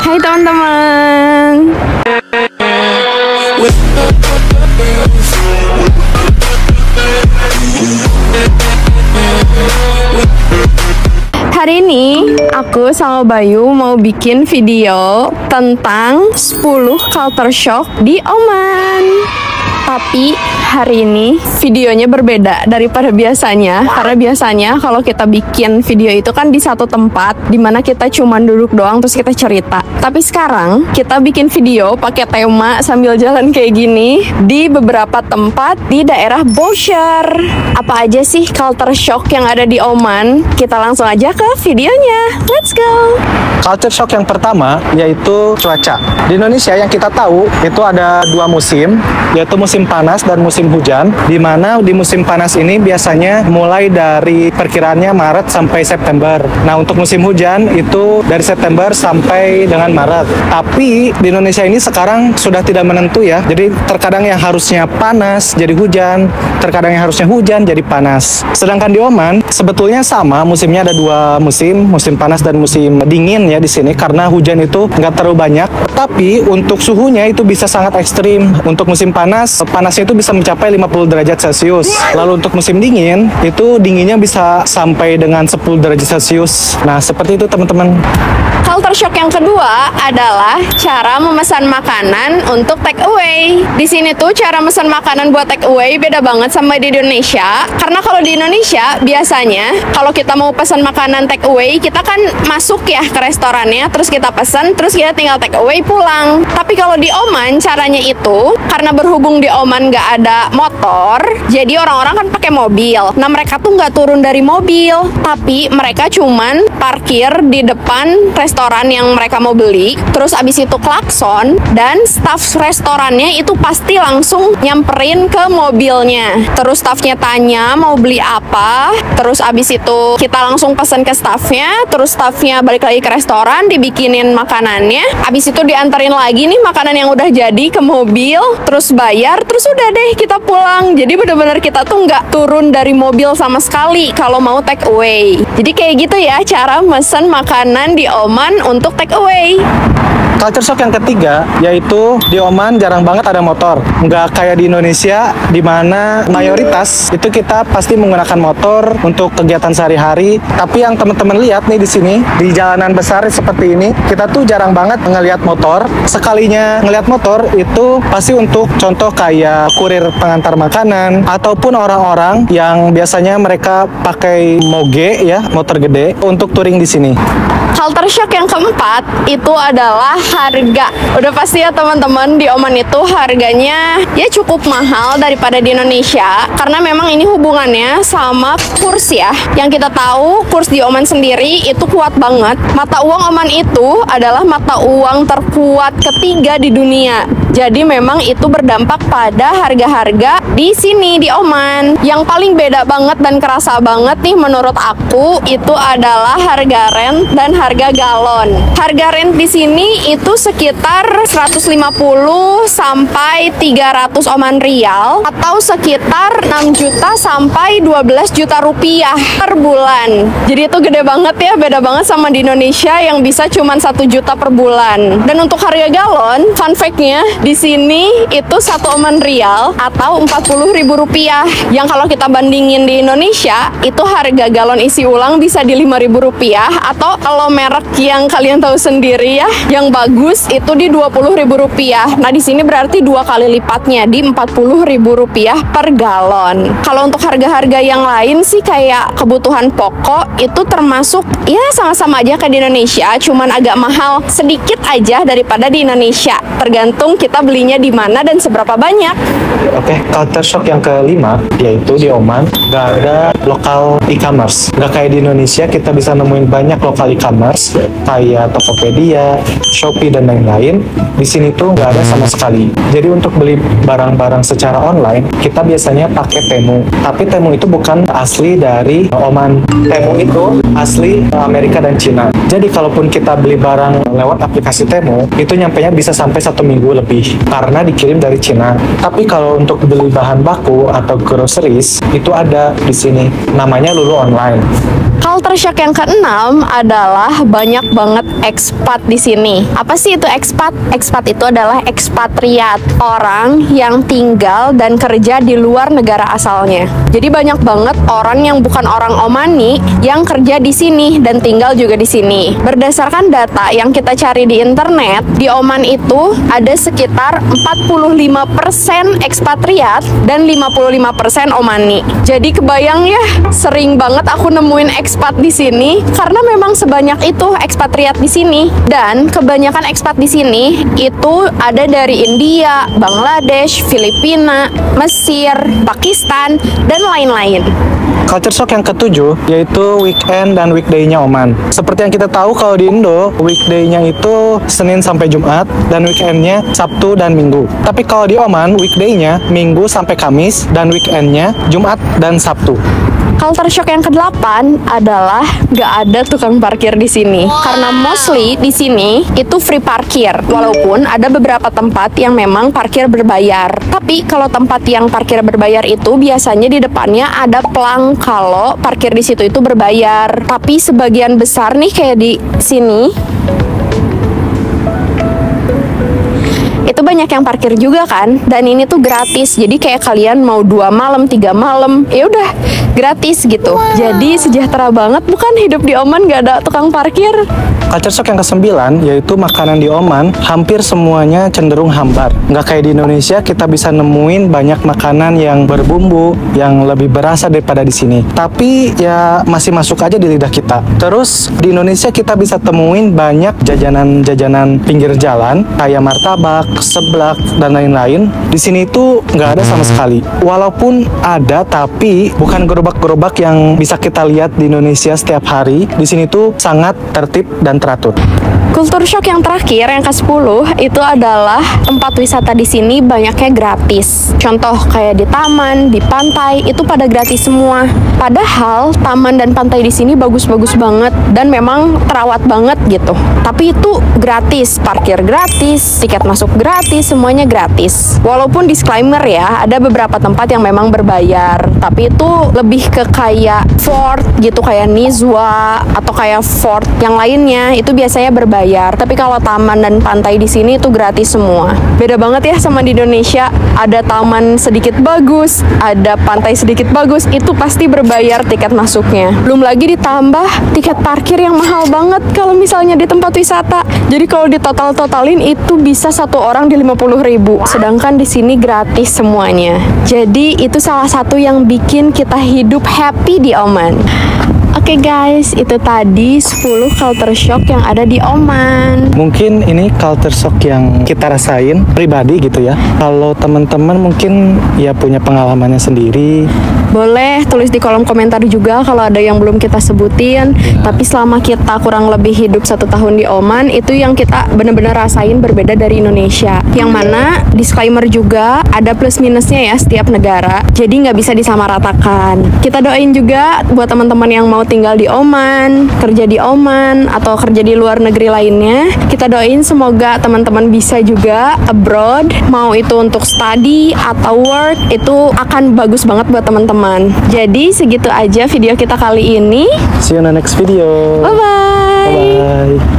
Hai teman-teman. Hari ini aku sama Bayu mau bikin video tentang 10 culture shock di Oman. Tapi hari ini videonya berbeda daripada biasanya. Karena biasanya kalau kita bikin video itu kan di satu tempat dimana kita cuma duduk doang terus kita cerita. Tapi sekarang kita bikin video pakai tema sambil jalan kayak gini di beberapa tempat di daerah Boucher. Apa aja sih culture shock yang ada di Oman? Kita langsung aja ke videonya. Let's go! Culture shock yang pertama yaitu cuaca. Di Indonesia yang kita tahu itu ada dua musim, yaitu musim panas dan musim hujan, di mana di musim panas ini biasanya mulai dari perkiraannya Maret sampai September. Nah, untuk musim hujan itu dari September sampai dengan Maret. Tapi di Indonesia ini sekarang sudah tidak menentu ya. Jadi terkadang yang harusnya panas jadi hujan, terkadang yang harusnya hujan jadi panas. Sedangkan di Oman sebetulnya sama, musimnya ada dua musim, musim panas dan musim dingin ya di sini, karena hujan itu nggak terlalu banyak. Tapi untuk suhunya itu bisa sangat ekstrim. Untuk musim panas, panasnya itu bisa mencapai 50 derajat Celcius. Lalu untuk musim dingin, itu dinginnya bisa sampai dengan 10 derajat Celcius. Nah, seperti itu teman-teman. Culture shock yang kedua adalah cara memesan makanan untuk take away. Di sini tuh cara memesan makanan buat take away beda banget sama di Indonesia. Karena kalau di Indonesia biasanya kalau kita mau pesan makanan take away, kita kan masuk ya ke restorannya, terus kita pesan, terus kita tinggal take away pulang. Tapi kalau di Oman caranya itu karena berhubung di Oman nggak ada motor, jadi orang-orang kan pakai mobil. Nah, mereka tuh nggak turun dari mobil, tapi mereka cuman parkir di depan restoran yang mereka mau beli, terus abis itu klakson, dan staf restorannya itu pasti langsung nyamperin ke mobilnya. Terus stafnya tanya mau beli apa, terus abis itu kita langsung pesan ke stafnya, terus stafnya balik lagi ke restoran, dibikinin makanannya, abis itu diantarin lagi nih makanan yang udah jadi ke mobil, terus bayar, terus udah deh kita pulang. Jadi bener-bener kita tuh nggak turun dari mobil sama sekali kalau mau take away. Jadi kayak gitu ya cara mesen makanan di Oman untuk take away. Culture shock yang ketiga yaitu di Oman jarang banget ada motor. Nggak kayak di Indonesia di mana mayoritas itu kita pasti menggunakan motor untuk kegiatan sehari-hari. Tapi yang teman-teman lihat nih di sini di jalanan besar seperti ini, kita tuh jarang banget ngelihat motor. Sekalinya ngelihat motor itu pasti untuk contoh kayak kurir pengantar makanan ataupun orang-orang yang biasanya mereka pakai moge ya, motor gede untuk touring di sini. Culture shock yang keempat itu adalah harga. Udah pasti ya teman-teman, di Oman itu harganya ya cukup mahal daripada di Indonesia, karena memang ini hubungannya sama kurs ya. Yang kita tahu kurs di Oman sendiri itu kuat banget. Mata uang Oman itu adalah mata uang terkuat ketiga di dunia. Jadi memang itu berdampak pada harga-harga di sini di Oman. Yang paling beda banget dan kerasa banget nih menurut aku itu adalah harga rent dan harga galon. Harga rent di sini itu sekitar 150 sampai 300 Oman Rial atau sekitar 6 juta sampai 12 juta rupiah per bulan. Jadi itu gede banget ya, beda banget sama di Indonesia yang bisa cuma 1 juta per bulan. Dan untuk harga galon, fun fact-nya di sini itu 1 Oman Rial atau 40.000 rupiah. Yang kalau kita bandingin di Indonesia, itu harga galon isi ulang bisa di 5.000 rupiah, atau kalau merek yang kalian tahu sendiri ya, yang bagus itu di 20.000 rupiah. Nah, di sini berarti 2 kali lipatnya di 40.000 rupiah per galon. Kalau untuk harga-harga yang lain sih kayak kebutuhan pokok itu termasuk ya sama-sama aja kayak di Indonesia, cuman agak mahal sedikit aja daripada di Indonesia. Tergantung kita belinya di mana dan seberapa banyak. Oke, culture shock yang kelima yaitu di Oman nggak ada lokal e-commerce. Nggak kayak di Indonesia kita bisa nemuin banyak lokal e-commerce kayak Tokopedia, Shopee dan lain-lain. Di sini tuh nggak ada sama sekali. Jadi untuk beli barang-barang secara online kita biasanya pakai Temu. Tapi Temu itu bukan asli dari Oman. Temu itu asli Amerika dan Cina. Jadi kalaupun kita beli barang lewat aplikasi Temu, itu nyampenya bisa sampai 1 minggu lebih karena dikirim dari Cina. Tapi kalau untuk beli bahan baku atau groceries itu ada di sini, namanya Lulu Online. Culture shock yang keenam adalah adalah banyak banget ekspat di sini. Apa sih itu ekspat? Ekspat itu adalah ekspatriat, orang yang tinggal dan kerja di luar negara asalnya. Jadi banyak banget orang yang bukan orang Omani yang kerja di sini dan tinggal juga di sini. Berdasarkan data yang kita cari di internet, di Oman itu ada sekitar 45% ekspatriat dan 55% Omani. Jadi kebayang ya, sering banget aku nemuin ekspat di sini karena memang sebanyak itu ekspatriat di sini. Dan kebanyakan ekspat di sini itu ada dari India, Bangladesh, Filipina, Mesir, Pakistan, dan lain-lain. Culture shock yang ketujuh yaitu weekend dan weekday-nya Oman. Seperti yang kita tahu kalau di Indo, weekday-nya itu Senin sampai Jumat dan weekend-nya Sabtu dan Minggu. Tapi kalau di Oman, weekday-nya Minggu sampai Kamis dan weekend-nya Jumat dan Sabtu. Culture shock yang ke-8 adalah gak ada tukang parkir di sini. Karena mostly di sini itu free parkir. Walaupun ada beberapa tempat yang memang parkir berbayar. Tapi kalau tempat yang parkir berbayar itu biasanya di depannya ada pelang kalau parkir di situ itu berbayar. Tapi sebagian besar nih kayak di sini itu banyak yang parkir juga kan, dan ini tuh gratis. Jadi kayak kalian mau 2 malam, 3 malam, ya udah gratis gitu. Jadi sejahtera banget bukan hidup di Oman gak ada tukang parkir. Culture shock yang ke-9 yaitu makanan di Oman hampir semuanya cenderung hambar. Nggak kayak di Indonesia kita bisa nemuin banyak makanan yang berbumbu, yang lebih berasa daripada di sini. Tapi ya masih masuk aja di lidah kita. Terus di Indonesia kita bisa temuin banyak jajanan-jajanan pinggir jalan kayak martabak, seblak, dan lain-lain. Di sini itu nggak ada sama sekali. Walaupun ada, tapi bukan gerobak-gerobak yang bisa kita lihat di Indonesia setiap hari. Di sini tuh sangat tertib dan teratur. Kultur shock yang terakhir, yang ke-10, itu adalah tempat wisata di sini banyaknya gratis. Contoh kayak di taman, di pantai, itu pada gratis semua. Padahal taman dan pantai di sini bagus-bagus banget dan memang terawat banget gitu. Tapi itu gratis, parkir gratis, tiket masuk gratis, semuanya gratis. Walaupun disclaimer ya, ada beberapa tempat yang memang berbayar, tapi itu lebih ke kayak fort gitu, kayak Nizwa atau kayak fort yang lainnya itu biasanya berbayar. Tapi kalau taman dan pantai di sini itu gratis semua. Beda banget ya sama di Indonesia. Ada taman sedikit bagus, ada pantai sedikit bagus, itu pasti berbayar tiket masuknya. Belum lagi ditambah tiket parkir yang mahal banget kalau misalnya di tempat wisata. Jadi kalau ditotal-totalin itu bisa satu orang di 50.000. Sedangkan di sini gratis semuanya. Jadi itu salah satu yang bikin kita hidup happy di Oman. Oke guys, itu tadi 10 culture shock yang ada di Oman. Mungkin ini culture shock yang kita rasain pribadi gitu ya. Kalau teman-teman mungkin ya punya pengalamannya sendiri. Boleh tulis di kolom komentar juga kalau ada yang belum kita sebutin. Tapi selama kita kurang lebih hidup 1 tahun di Oman, itu yang kita benar-benar rasain berbeda dari Indonesia. Yang mana disclaimer juga ada plus minusnya ya setiap negara. Jadi nggak bisa disamaratakan. Kita doain juga buat teman-teman yang mau tinggal di Oman, kerja di Oman, atau kerja di luar negeri lainnya. Kita doain semoga teman-teman bisa juga abroad, mau itu untuk study atau work, itu akan bagus banget buat teman-teman. Jadi segitu aja video kita kali ini. See you in the next video. Bye-bye. Bye-bye.